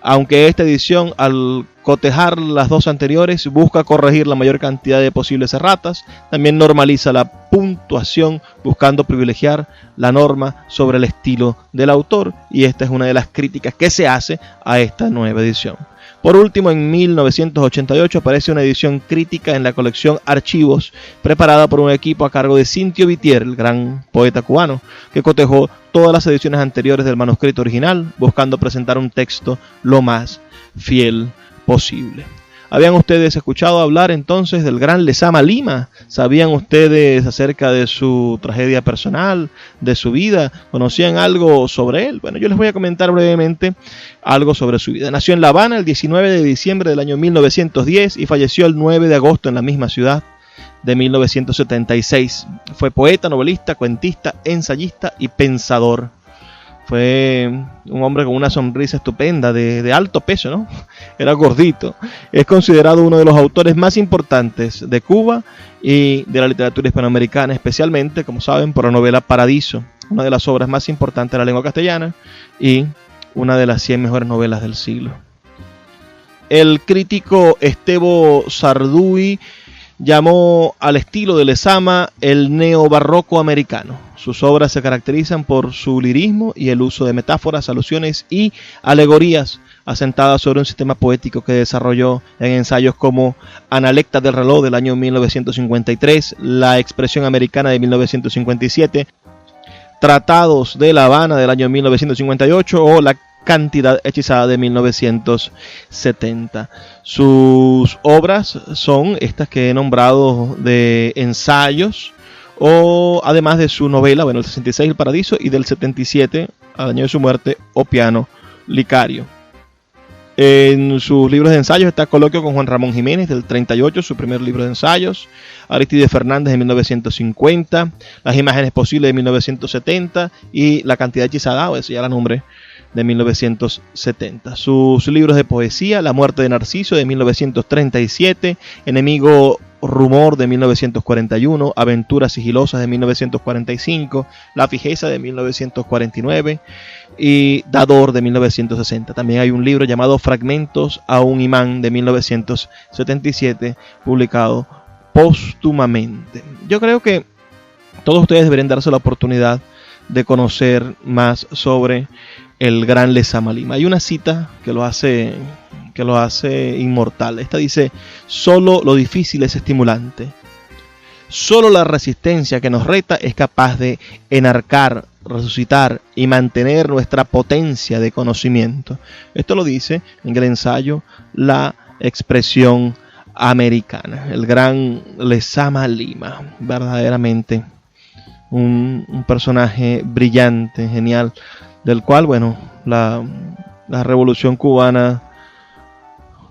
Aunque esta edición, al cotejar las dos anteriores, busca corregir la mayor cantidad de posibles erratas, también normaliza la puntuación buscando privilegiar la norma sobre el estilo del autor, y esta es una de las críticas que se hace a esta nueva edición. Por último, en 1988 aparece una edición crítica en la colección Archivos, preparada por un equipo a cargo de Cintio Vitier, el gran poeta cubano, que cotejó todas las ediciones anteriores del manuscrito original, buscando presentar un texto lo más fiel posible. ¿Habían ustedes escuchado hablar entonces del gran Lezama Lima? ¿Sabían ustedes acerca de su tragedia personal, de su vida? ¿Conocían algo sobre él? Bueno, yo les voy a comentar brevemente algo sobre su vida. Nació en La Habana el 19 de diciembre del año 1910 y falleció el 9 de agosto en la misma ciudad de 1976. Fue poeta, novelista, cuentista, ensayista y pensador. Fue un hombre con una sonrisa estupenda, de alto peso, ¿no? Era gordito. Es considerado uno de los autores más importantes de Cuba y de la literatura hispanoamericana, especialmente, como saben, por la novela Paradiso, una de las obras más importantes de la lengua castellana y una de las 100 mejores novelas del siglo. El crítico Estevo Sarduy llamó al estilo de Lezama el neobarroco americano. Sus obras se caracterizan por su lirismo y el uso de metáforas, alusiones y alegorías asentadas sobre un sistema poético que desarrolló en ensayos como Analecta del reloj del año 1953, La expresión americana de 1957, Tratados de La Habana del año 1958 o La Cantidad Hechizada de 1970. Sus obras son estas que he nombrado de ensayos, o además de su novela, bueno, el 66 El Paradiso, y del 77, al año de su muerte, O Piano Licario. En sus libros de ensayos está Coloquio con Juan Ramón Jiménez del 38, su primer libro de ensayos, Aristides Fernández de 1950, Las Imágenes Posibles de 1970 y La Cantidad Hechizada, o ese ya la nombré, de 1970. Sus libros de poesía, La Muerte de Narciso de 1937, Enemigo Rumor de 1941, Aventuras Sigilosas de 1945, La Fijeza de 1949 y Dador de 1960. También hay un libro llamado Fragmentos a un imán de 1977, publicado póstumamente. Yo creo que todos ustedes deberían darse la oportunidad de conocer más sobre el gran Lezama Lima. Hay una cita que lo hace inmortal. Esta dice: solo lo difícil es estimulante. Solo la resistencia que nos reta es capaz de enarcar, resucitar y mantener nuestra potencia de conocimiento. Esto lo dice en el ensayo La Expresión Americana. El gran Lezama Lima. Verdaderamente un personaje brillante, genial, del cual, bueno, la Revolución Cubana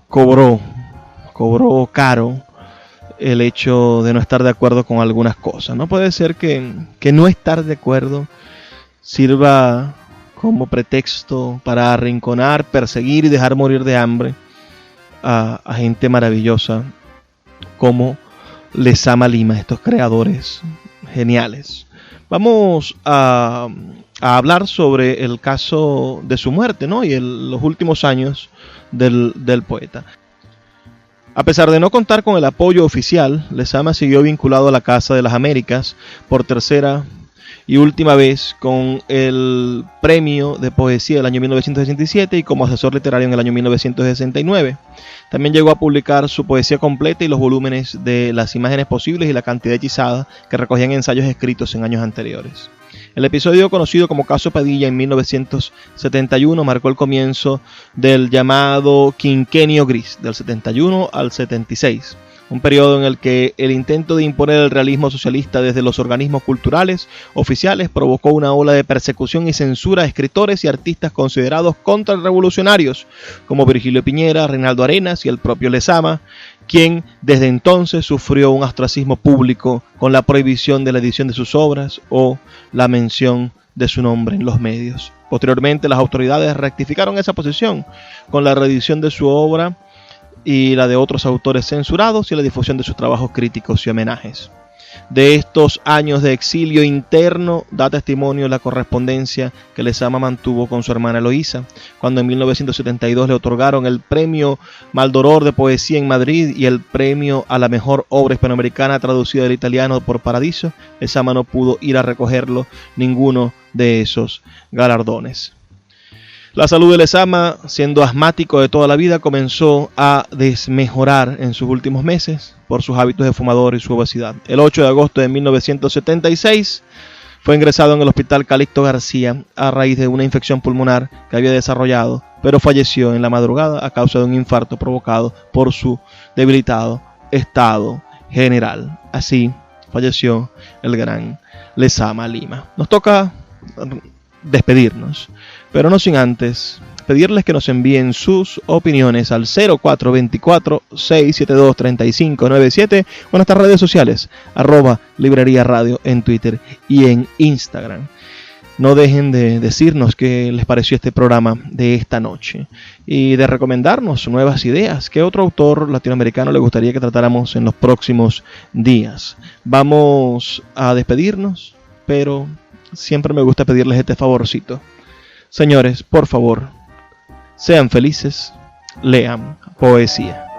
cobró caro el hecho de no estar de acuerdo con algunas cosas. No puede ser que no estar de acuerdo sirva como pretexto para arrinconar, perseguir y dejar morir de hambre a gente maravillosa como Lezama Lima, estos creadores geniales. Vamos a hablar sobre el caso de su muerte, ¿no? Y los últimos años del poeta. A pesar de no contar con el apoyo oficial, Lezama siguió vinculado a la Casa de las Américas por tercera y última vez con el premio de poesía del año 1967 y como asesor literario en el año 1969. También llegó a publicar su poesía completa y los volúmenes de Las Imágenes Posibles y La Cantidad Hechizada, que recogían ensayos escritos en años anteriores. El episodio conocido como Caso Padilla en 1971 marcó el comienzo del llamado Quinquenio Gris, del 71 al 76. Un periodo en el que el intento de imponer el realismo socialista desde los organismos culturales oficiales provocó una ola de persecución y censura a escritores y artistas considerados contrarrevolucionarios, como Virgilio Piñera, Reinaldo Arenas y el propio Lezama, quien desde entonces sufrió un ostracismo público con la prohibición de la edición de sus obras o la mención de su nombre en los medios. Posteriormente, las autoridades rectificaron esa posición con la reedición de su obra y la de otros autores censurados y la difusión de sus trabajos críticos y homenajes. De estos años de exilio interno da testimonio la correspondencia que Lezama mantuvo con su hermana Eloísa, cuando en 1972 le otorgaron el premio Maldoror de Poesía en Madrid y el premio a la mejor obra hispanoamericana traducida del italiano por Paradiso. Lezama no pudo ir a recogerlo ninguno de esos galardones. La salud de Lezama, siendo asmático de toda la vida, comenzó a desmejorar en sus últimos meses por sus hábitos de fumador y su obesidad. El 8 de agosto de 1976 fue ingresado en el Hospital Calixto García a raíz de una infección pulmonar que había desarrollado, pero falleció en la madrugada a causa de un infarto provocado por su debilitado estado general. Así falleció el gran Lezama Lima. Nos toca despedirnos, pero no sin antes pedirles que nos envíen sus opiniones al 0424-672-3597 o en nuestras redes sociales, @Librería Radio en Twitter y en Instagram. No dejen de decirnos qué les pareció este programa de esta noche y de recomendarnos nuevas ideas. ¿Qué otro autor latinoamericano le gustaría que tratáramos en los próximos días? Vamos a despedirnos, pero siempre me gusta pedirles este favorcito. Señores, por favor, sean felices, lean poesía.